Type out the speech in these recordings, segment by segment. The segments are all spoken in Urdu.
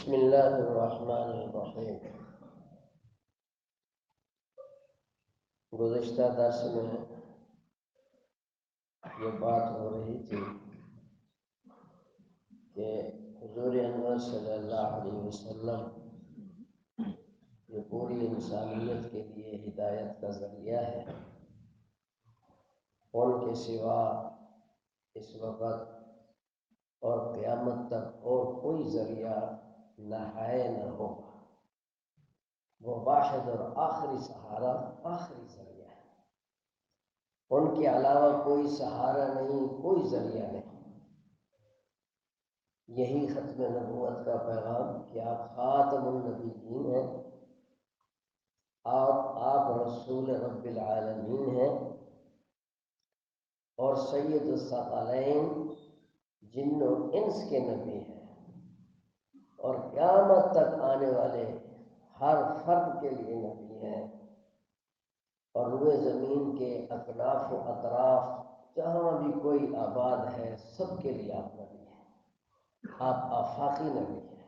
بسم اللہ الرحمن الرحیم۔ گزشتہ درس میں یہ بات ہو رہی تھی کہ حضور انور صلی اللہ علیہ وسلم جو پوری انسانیت کے لیے ہدایت کا ذریعہ ہے، ان کے سوا اس وقت اور قیامت تک اور کوئی ذریعہ نہ ہے نہ ہوگا۔ وہ واحد اور آخری سہارا، آخری ذریعہ ہے۔ ان کے علاوہ کوئی سہارا نہیں، کوئی ذریعہ نہیں۔ یہی ختم نبوت کا پیغام کہ آپ خاتم النبیین ہیں، آپ رسول رب العالمین ہیں اور سید الثقلین جن و انس کے نبی ہیں، اور قیامت تک آنے والے ہر فرد کے لیے نبی ہیں، اور روئے زمین کے اکناف و اطراف جہاں بھی کوئی آباد ہے سب کے لیے آپ نبی ہیں۔ آپ آفاقی نبی ہیں۔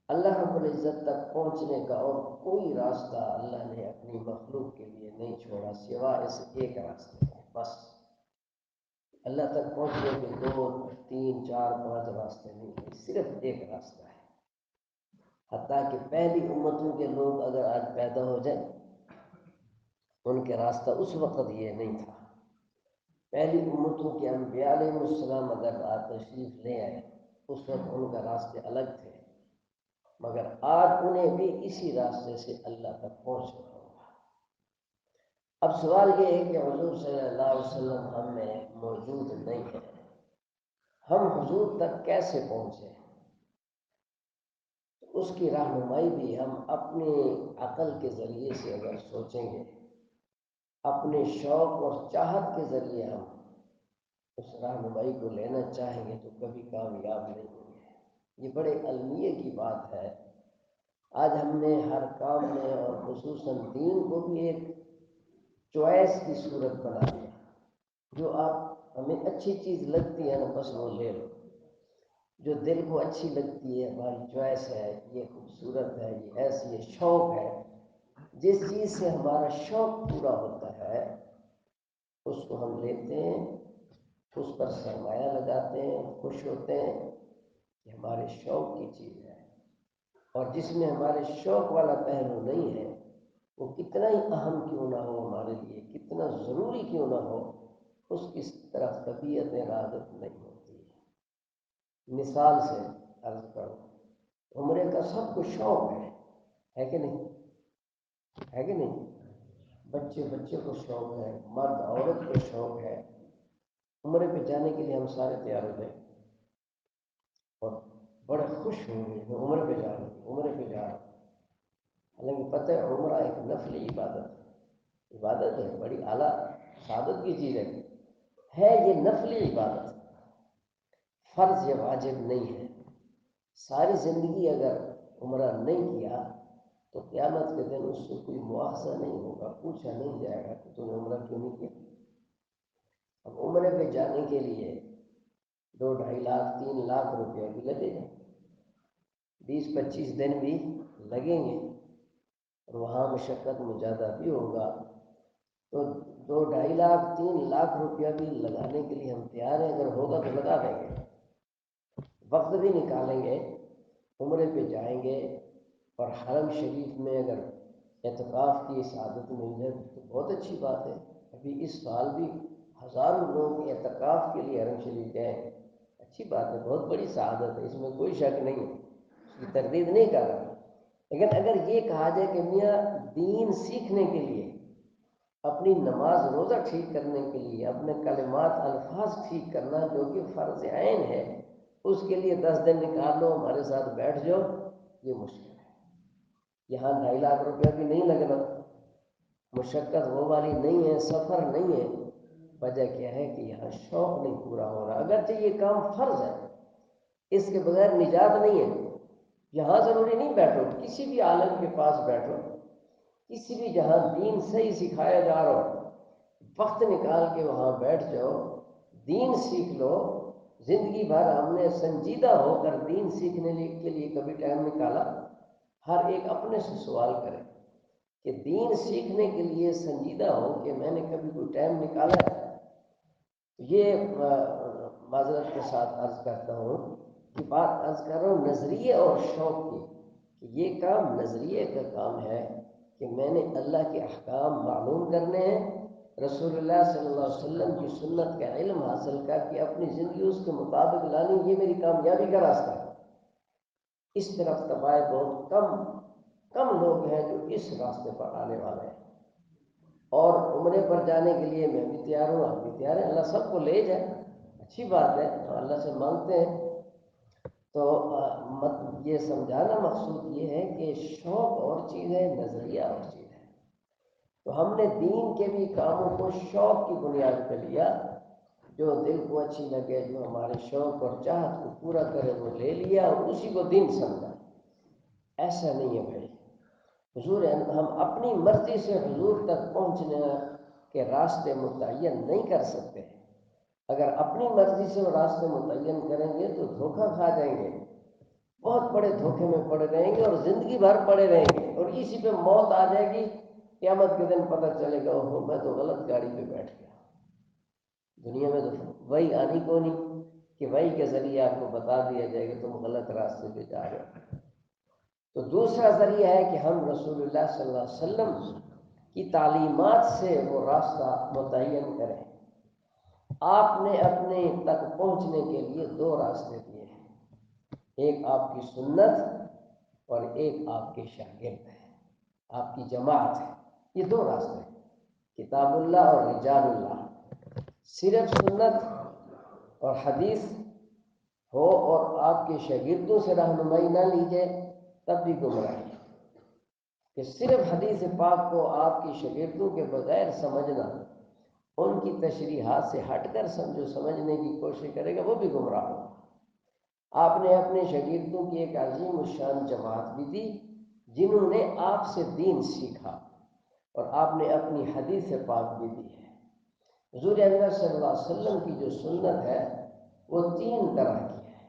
اللہ رب العزت تک پہنچنے کا اور کوئی راستہ اللہ نے اپنی مخلوق کے لیے نہیں چھوڑا سوا اس ایک راستے کے۔ بس اللہ تک پہنچنے کے 2، 3، 4، 5 راستے نہیں ہیں، صرف ایک راستہ ہے۔ حتیٰ کہ پہلی امتوں کے لوگ اگر آج پیدا ہو جائیں، ان کے راستہ اس وقت یہ نہیں تھا۔ پہلی امتوں کے انبیاء علیہ السلام اگر آج تشریف لے آئے، اس وقت ان کا راستے الگ تھے، مگر آج انہیں بھی اسی راستے سے اللہ تک پہنچنا ہوگا۔ اب سوال یہ ہے کہ حضور صلی اللہ علیہ وسلم ہم میں موجود نہیں ہے، ہم حضور تک کیسے پہنچے؟ اس کی رہنمائی بھی ہم اپنی عقل کے ذریعے سے اگر سوچیں گے، اپنے شوق اور چاہت کے ذریعے ہم اس رہنمائی کو لینا چاہیں گے تو کبھی کامیاب نہیں ہوں گے۔ یہ بڑے المیہ کی بات ہے۔ آج ہم نے ہر کام میں اور خصوصاً دین کو بھی ایک چوائس کی صورت بنا دیا۔ جو آپ ہمیں اچھی چیز لگتی ہے نا بس وہ لے لو، جو دل کو اچھی لگتی ہے ہماری چوائس ہے، یہ خوبصورت ہے، یہ ایسی ہے، شوق ہے۔ جس چیز سے ہمارا شوق پورا ہوتا ہے اس کو ہم لیتے ہیں، اس پر سرمایہ لگاتے ہیں، خوش ہوتے ہیں کہ ہمارے شوق کی چیز ہے۔ اور جس میں ہمارے شوق والا پہلو نہیں ہے، وہ کتنا ہی اہم کیوں نہ ہو ہمارے لیے، کتنا ضروری کیوں نہ ہو، اس کی طرف طبیعت راغب نہیں ہوتی ہے۔ مثال سے عرض کروں، عمرے کا سب کو شوق ہے کہ نہیں؟ ہے کہ نہیں؟ بچے کو شوق ہے، مرد عورت کو شوق ہے۔ عمرے پہ جانے کے لیے ہم سارے تیار ہو جائیں اور بڑے خوش ہوں گے کہ عمرے پہ جا رہے ہیں، عمرے پہ جا رہے ہیں۔ حالانکہ پتہ ہے عمرہ ایک نفلی عبادت ہے، بڑی اعلیٰ سعادت کی چیز ہے یہ نفلی عبادت، فرض یا واجب نہیں ہے۔ ساری زندگی اگر عمرہ نہیں کیا تو قیامت کے دن اس سے کوئی مواخذہ نہیں ہوگا، پوچھا نہیں جائے گا کہ تم نے عمرہ کیوں نہیں کیا۔ اب عمرے پہ جانے کے لیے 2، 2.5 لاکھ 3 لاکھ روپیہ بھی لگے گا، 20-25 دن بھی لگیں گے، اور وہاں مشقت مجاہدہ بھی ہوگا۔ تو 2، 2.5 لاکھ 3 لاکھ روپیہ بھی لگانے کے لیے ہم تیار ہیں، اگر ہوگا تو لگا دیں گے، وقت بھی نکالیں گے، عمرے پہ جائیں گے، اور حرم شریف میں اگر اعتکاف کی سعادت مل جائے تو بہت اچھی بات ہے۔ ابھی اس سال بھی ہزاروں لوگ اعتکاف کے لیے حرم شریف گئے، اچھی بات ہے، بہت بڑی سعادت ہے، اس میں کوئی شک نہیں ہے، اس کی تردید نہیں کر رہا۔ لیکن اگر یہ کہا جائے کہ میاں دین سیکھنے کے لیے، اپنی نماز روزہ ٹھیک کرنے کے لیے، اپنے کلمات الفاظ ٹھیک کرنا جو کہ فرض عین ہے، اس کے لیے 10 دن نکال لو، ہمارے ساتھ بیٹھ جاؤ، یہ مشکل ہے۔ یہاں 2.5 لاکھ روپیہ بھی نہیں لگنا، مشقت وہ والی نہیں ہے، سفر نہیں ہے۔ وجہ کیا ہے کہ یہاں شوق نہیں پورا ہو رہا، اگرچہ یہ کام فرض ہے، اس کے بغیر نجات نہیں ہے۔ یہاں ضروری نہیں بیٹھو، کسی بھی عالم کے پاس بیٹھو، کسی بھی جہاں دین صحیح سکھایا جا رہا ہو، وقت نکال کے وہاں بیٹھ جاؤ، دین سیکھ لو، زندگی بھر ہم نے سنجیدہ ہو کر دین سیکھنے کے لیے کبھی ٹائم نکالا؟ ہر ایک اپنے سے سوال کرے کہ دین سیکھنے کے لیے سنجیدہ ہو کہ میں نے کبھی کوئی ٹائم نکالا ہے؟ یہ معذرت کے ساتھ عرض کرتا ہوں کہ بات عرض کر رہا ہوں نظریے اور شوق کی، کہ یہ کام نظریے کا کام ہے کہ میں نے اللہ کے احکام معلوم کرنے ہیں، رسول اللہ صلی اللہ علیہ وسلم کی سنت کا علم حاصل کر کے اپنی زندگی اس کے مطابق لانی، یہ میری کامیابی کا راستہ ہے۔ اس طرف تباہ بہت کم لوگ ہیں جو اس راستے پر آنے والے ہیں۔ اور عمرے پر جانے کے لیے میں بھی تیار ہوں، آپ بھی تیار ہیں، اللہ سب کو لے جائے، اچھی بات ہے، اللہ سے مانگتے ہیں۔ تو یہ سمجھانا مقصود یہ ہے کہ شوق اور چیز ہے، نظریہ اور چیز ہے۔ تو ہم نے دین کے بھی کاموں کو شوق کی بنیاد پہ لیا، جو دل کو اچھی لگے، جو ہمارے شوق اور چاہت کو پورا کرے وہ لے لیا اور اسی کو دین سمجھا۔ ایسا نہیں ہے بھائی، حضور ہم اپنی مرضی سے حضور تک پہنچنے کے راستے متعین نہیں کر سکتے۔ اگر اپنی مرضی سے وہ راستے متعین کریں گے تو دھوکہ کھا جائیں گے، بہت بڑے دھوکے میں پڑے رہیں گے اور زندگی بھر پڑے رہیں گے، اور اسی پہ موت آ جائے گی، قیامت کے دن پتہ چلے گا اوہ میں تو غلط گاڑی پہ بیٹھ گیا۔ دنیا میں تو وہی آنی کو نہیں کہ وہی کے ذریعے آپ کو بتا دیا جائے گا تم غلط راستے پہ جا رہے ہو۔ تو دوسرا ذریعہ ہے کہ ہم رسول اللہ صلی اللہ علیہ وسلم کی تعلیمات سے وہ راستہ متعین کریں۔ آپ نے اپنے تک پہنچنے کے لیے دو راستے دیے ہیں، ایک آپ کی سنت اور ایک آپ کے شاگرد ہے، آپ کی جماعت ہے۔ یہ دو راستے ہیں، کتاب اللہ اور رجال اللہ۔ صرف سنت اور حدیث ہو اور آپ کے شاگردوں سے رہنمائی نہ لی جائے تب بھی گمراہی ہے، کہ صرف حدیث پاک کو آپ کی شاگردوں کے بغیر سمجھنا، ان کی تشریحات سے ہٹ کر سمجھنے کی کوشش کرے گا، وہ بھی گمراہ ہوگا۔ آپ نے اپنے شاگردوں کی ایک عظیم الشان جماعت بھی دی جنہوں نے آپ سے دین سیکھا، اور آپ نے اپنی حدیث پاک بھی دی ہے۔ حضور اکرم صلی اللہ علیہ وسلم کی جو سنت ہے وہ تین طرح کی ہے۔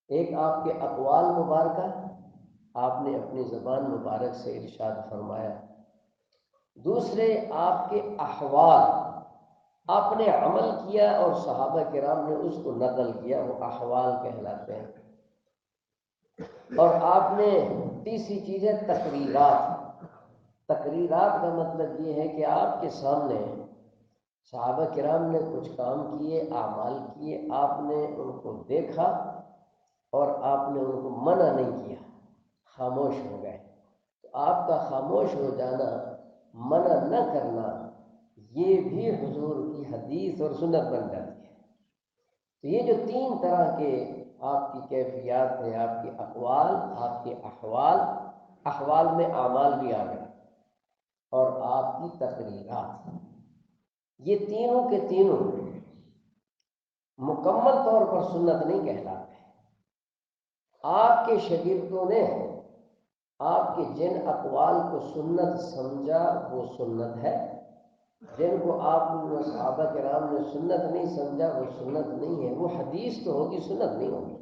ایک آپ کے اقوال مبارکہ، آپ نے اپنی زبان مبارک سے ارشاد فرمایا۔ دوسرے آپ کے احوال، آپ نے عمل کیا اور صحابہ کرام نے اس کو نقل کیا، وہ احوال کہلاتے ہیں۔ اور آپ نے تیسری چیز ہے تقریرات۔ تقریرات کا مطلب یہ ہے کہ آپ کے سامنے صحابہ کرام نے کچھ کام کیے، اعمال کیے، آپ نے ان کو دیکھا اور آپ نے ان کو منع نہیں کیا، خاموش ہو گئے۔ تو آپ کا خاموش ہو جانا، منع نہ کرنا، یہ بھی حضور کی حدیث اور سنت بن جاتی ہے۔ تو یہ جو تین طرح کے آپ کی کیفیات ہیں، آپ کے اقوال، آپ کے احوال، احوال میں اعمال بھی آ گئے، اور آپ کی تقریرات، یہ تینوں کے تینوں مکمل طور پر سنت نہیں کہلاتے۔ آپ کے شاگردوں نے آپ کے جن اقوال کو سنت سمجھا وہ سنت ہے، جن کو آپ نے صحابہ کرام نے سنت نہیں سمجھا وہ سنت نہیں ہے، وہ حدیث تو ہوگی، سنت نہیں ہوگی۔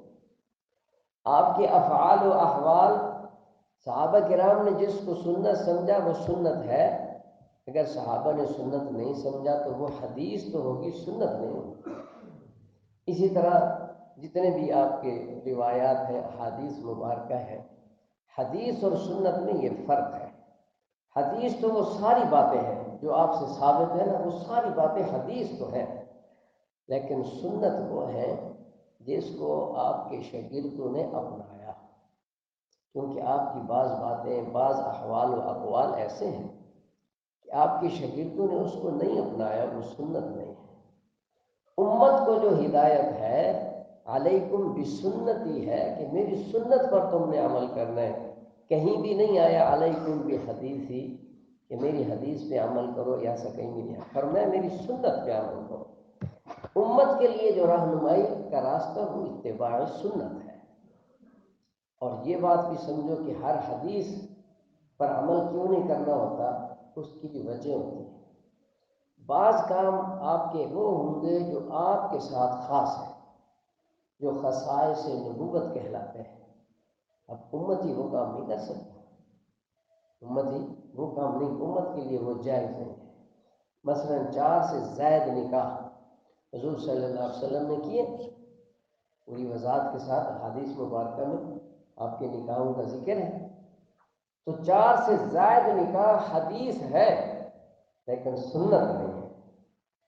آپ کے افعال و احوال، صحابہ کرام نے جس کو سنت سمجھا وہ سنت ہے، اگر صحابہ نے سنت نہیں سمجھا تو وہ حدیث تو ہوگی، سنت نہیں ہوگی۔ اسی طرح جتنے بھی آپ کے روایات ہیں، احادیث مبارکہ ہیں، حدیث اور سنت میں یہ فرق ہے۔ حدیث تو وہ ساری باتیں ہیں جو آپ سے ثابت ہے نا، وہ ساری باتیں حدیث تو ہیں، لیکن سنت وہ ہے جس کو آپ کے شاگردوں نے اپنایا، کیونکہ آپ کی بعض باتیں، بعض احوال و اقوال ایسے ہیں کہ آپ کے شاگردوں نے اس کو نہیں اپنایا، وہ سنت نہیں ہے۔ امت کو جو ہدایت ہے علیکم بسنتی ہے کہ میری سنت پر تم نے عمل کرنا ہے، کہیں بھی نہیں آیا علیکم بحدیثی کہ میری حدیث پہ عمل کرو، ایسا کہیں بھی نہیں آیا، فرمایا میری سنت پہ عمل کرو۔ امت کے لیے جو رہنمائی کا راستہ وہ اتباع سنت ہے۔ اور یہ بات بھی سمجھو کہ ہر حدیث پر عمل کیوں نہیں کرنا ہوتا، اس کی بھی وجہ ہوتی ہے۔ بعض کام آپ کے وہ ہوں گے جو آپ کے ساتھ خاص ہیں، جو خصائص نبوت کہلاتے ہیں. اب امتی وہ کام نہیں کر سکتا، امتی وہ کام نہیں، امت کے لیے وہ جائز نہیں ہے. مثلا 4 سے زائد نکاح حضور صلی اللہ علیہ وسلم نے کیے، پوری وضاحت کے ساتھ حدیث مبارکہ میں آپ کے نکاحوں کا ذکر ہے. تو 4 سے زائد نکاح حدیث ہے لیکن سنت نہیں ہے،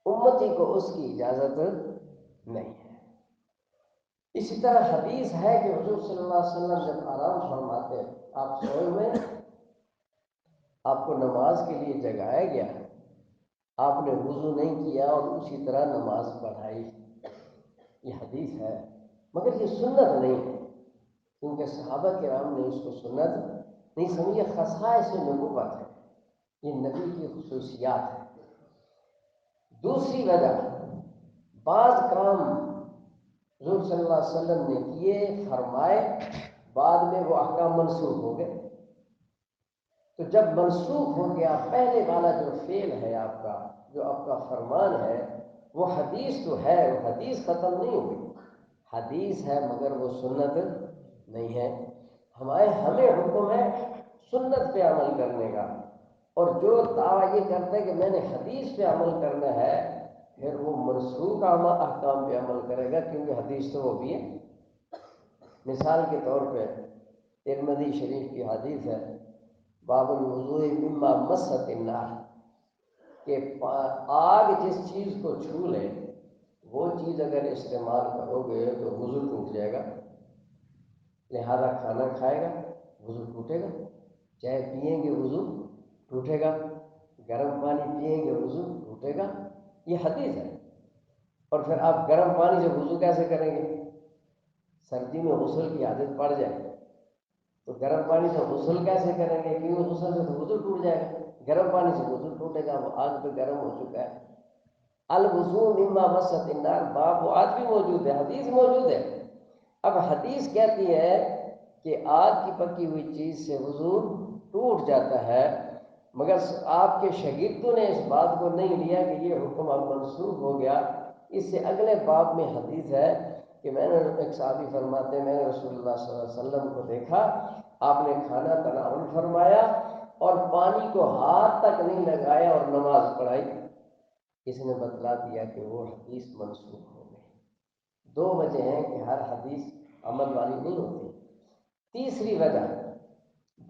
امتی کو اس کی اجازت نہیں ہے. اسی طرح حدیث ہے کہ حضور صلی اللہ علیہ وسلم جب آرام فرماتے، آپ سوئے ہوئے، آپ کو نماز کے لیے جگایا گیا، آپ نے وضو نہیں کیا اور اسی طرح نماز پڑھائی، یہ حدیث ہے مگر یہ سنت نہیں ہے، کیونکہ صحابہ کرام نے اس کو سنت نہیں سمجھی. خصائص نبوت ہے، یہ نبی کی خصوصیات ہے. دوسری وجہ، بعض کام حضور صلی اللہ علیہ وسلم نے کیے فرمائے، بعد میں وہ احکام منسوخ ہو گئے. تو جب منسوخ ہو گیا، پہلے والا جو فعل ہے آپ کا، جو آپ کا فرمان ہے، وہ حدیث تو ہے، وہ حدیث ختم نہیں ہوئی، حدیث ہے مگر وہ سنت نہیں ہے. ہمیں حکم ہے سنت پہ عمل کرنے کا، اور جو دعویٰ یہ کرتا ہے کہ میں نے حدیث پہ عمل کرنا ہے، پھر وہ منسوخ احکام پہ عمل کرے گا، کیونکہ حدیث تو وہ بھی ہے. مثال کے طور پہ ترمذی شریف کی حدیث ہے، باب الوضوء مما مست النار، کہ آگ جس چیز کو چھو لے وہ چیز اگر استعمال کرو گے تو وضو ٹوٹ جائے گا. لہذا کھانا کھائے گا وضو ٹوٹے گا، چائے پئیں گے وضو ٹوٹے گا، گرم پانی پئیں گے وضو ٹوٹے گا، یہ حدیث ہے. اور پھر آپ گرم پانی سے وضو کیسے کریں گے؟ سردی میں غسل کی عادت پڑ جائے تو گرم پانی سے غسل کیسے کریں گے؟ کیونکہ غسل سے تو وضو ٹوٹ جائے گا، گرم پانی سے وضو ٹوٹے گا، وہ آگ پہ گرم ہو چکا ہے. الوضوء مما مست النار، باب وہ آج بھی موجود ہے، حدیث موجود ہے. اب حدیث کہتی ہے کہ آگ کی پکی ہوئی چیز سے وضو ٹوٹ جاتا ہے، مگر آپ کے شاگردوں نے اس بات کو نہیں لیا کہ یہ حکم اب منسوخ ہو گیا. اس سے اگلے باب میں حدیث ہے کہ میں نے، ایک صحابی فرماتے ہیں، میں نے رسول اللہ صلی اللہ علیہ وسلم کو دیکھا، آپ نے کھانا تناول فرمایا اور پانی کو ہاتھ تک نہیں لگایا اور نماز پڑھائی. اس نے بتلا دیا کہ وہ حدیث منسوخ ہو گئی. 2 وجہ ہیں کہ ہر حدیث عمل والی نہیں ہوتی. تیسری وجہ،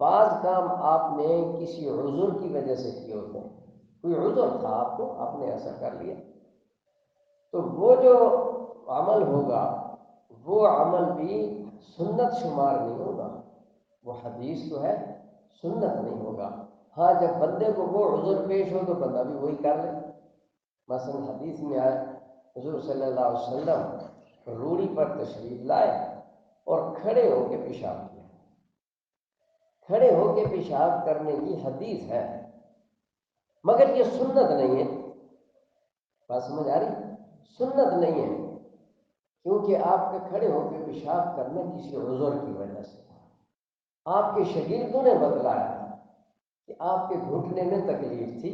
بعض کام آپ نے کسی عذر کی وجہ سے کیے ہوتے ہیں، کوئی عذر تھا آپ کو، آپ نے ایسا کر لیا، تو وہ جو عمل ہوگا وہ عمل بھی سنت شمار نہیں ہوگا، وہ حدیث تو ہے، سنت نہیں ہوگا. ہاں جب بندے کو وہ عذر پیش ہو تو بندہ بھی وہی کر لے. مثلا حدیث میں آئے حضور صلی اللہ علیہ وسلم روڑی پر تشریف لائے اور کھڑے ہو کے پیشاب کیا. کھڑے ہو کے پیشاب کرنے کی حدیث ہے مگر یہ سنت نہیں ہے. بات سمجھ آ رہی؟ سنت نہیں ہے، کیونکہ آپ کے کھڑے ہو کے پیشاب کرنا کسی عذر کی وجہ سے، آپ کے شاگردوں نے بتلایا کہ آپ کے گھٹنے میں تکلیف تھی،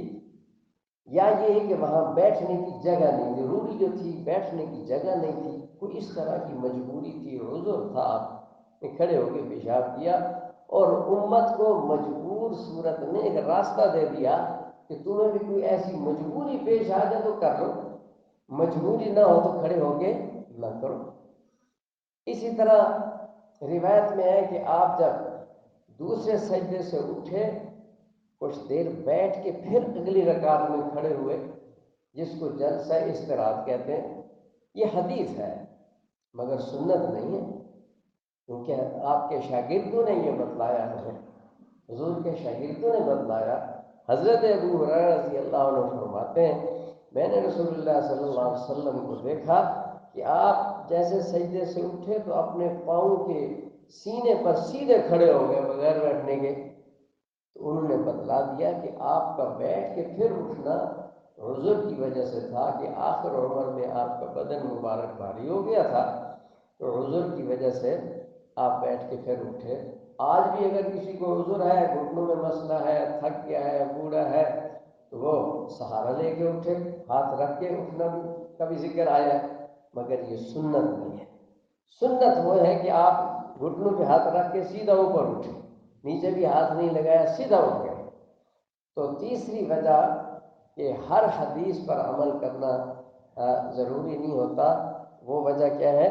یا یہ ہے کہ وہاں بیٹھنے کی جگہ نہیں تھی، روڑی جو تھی بیٹھنے کی جگہ نہیں تھی، کوئی اس طرح کی مجبوری تھی، عذر تھا، آپ نے کھڑے ہو کے پیشاب کیا اور امت کو مجبور صورت میں ایک راستہ دے دیا کہ تمہیں بھی کوئی ایسی مجبوری پیش آ جائے تو کر لو، مجبوری نہ ہو تو کھڑے ہو کے نہ کرو. اسی طرح روایت میں ہے کہ آپ جب دوسرے سجدے سے اٹھے، کچھ دیر بیٹھ کے پھر اگلی رکعت میں کھڑے ہوئے، جس کو جلسہ استراحت کہتے ہیں. یہ حدیث ہے مگر سنت نہیں ہے، کیونکہ آپ کے شاگردوں نے یہ بتلایا ہے، حضور کے شاگردوں نے بتلایا. حضرت ابو ہریرہ رضی اللہ عنہ فرماتے ہیں میں نے رسول اللہ صلی اللہ علیہ وسلم کو دیکھا کہ آپ جیسے سجدے سے اٹھے تو اپنے پاؤں کے سینے پر سیدھے کھڑے ہو گئے بغیر بیٹھنے کے. تو انہوں نے بتلا دیا کہ آپ کا بیٹھ کے پھر اٹھنا عذر کی وجہ سے تھا کہ آخر عمر میں آپ کا بدن مبارک بھاری ہو گیا تھا، تو عذر کی وجہ سے آپ بیٹھ کے پھر اٹھے. آج بھی اگر کسی کو عذر ہے، گھٹنوں میں مسئلہ ہے، تھک گیا ہے، بوڑھا ہے، تو وہ سہارا لے کے اٹھے، ہاتھ رکھ کے اٹھنا بھی کبھی ذکر آیا ہے، مگر یہ سنت نہیں ہے. سنت وہ ہے کہ آپ گھٹنوں پہ ہاتھ رکھ کے سیدھا اوپر اٹھے، نیچے بھی ہاتھ نہیں لگایا، سیدھا اٹھ گئے۔ تو تیسری وجہ کہ ہر حدیث پر عمل کرنا ضروری نہیں ہوتا، وہ وجہ کیا ہے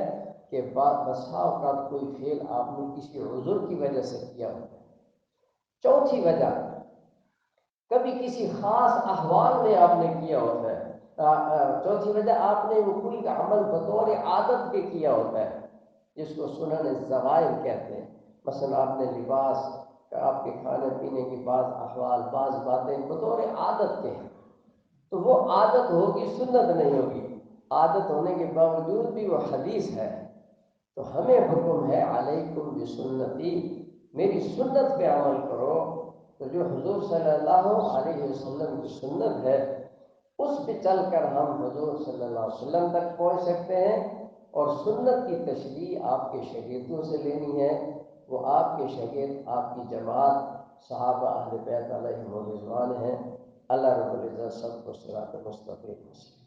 کہ بسا اوقات کوئی فعل آپ نے کسی عذر کی وجہ سے کیا ہوتا ہے۔ چوتھی وجہ، کبھی کسی خاص احوال میں آپ نے کیا ہوتا ہے۔ چوتھی وجہ، آپ نے وہ کوئی عمل بطور عادت کے کیا ہوتا ہے، جس کو سنن الزوائر کہتے ہیں۔ مثلا آپ نے لباس، آپ کے کھانے پینے کے بعض احوال، بعض باتیں بطور عادت کے ہیں، تو وہ عادت ہوگی، سنت نہیں ہوگی۔ عادت ہونے کے باوجود بھی وہ حدیث ہے، تو ہمیں حکم ہے علیکم بسنتی، میری سنت پہ عمل کرو۔ تو جو حضور صلی اللہ علیہ وسلم کی سنت ہے، اس پہ چل کر ہم حضور صلی اللہ علیہ وسلم تک پہنچ سکتے ہیں، اور سنت کی تشریح آپ کے شاگردوں سے لینی ہے۔ وہ آپ کے شاگرد، آپ کی جماعت، صحابہ اہل بیت علیہم الرضوان ہیں۔ اللہ رب العزت سب کو صراط مستقیم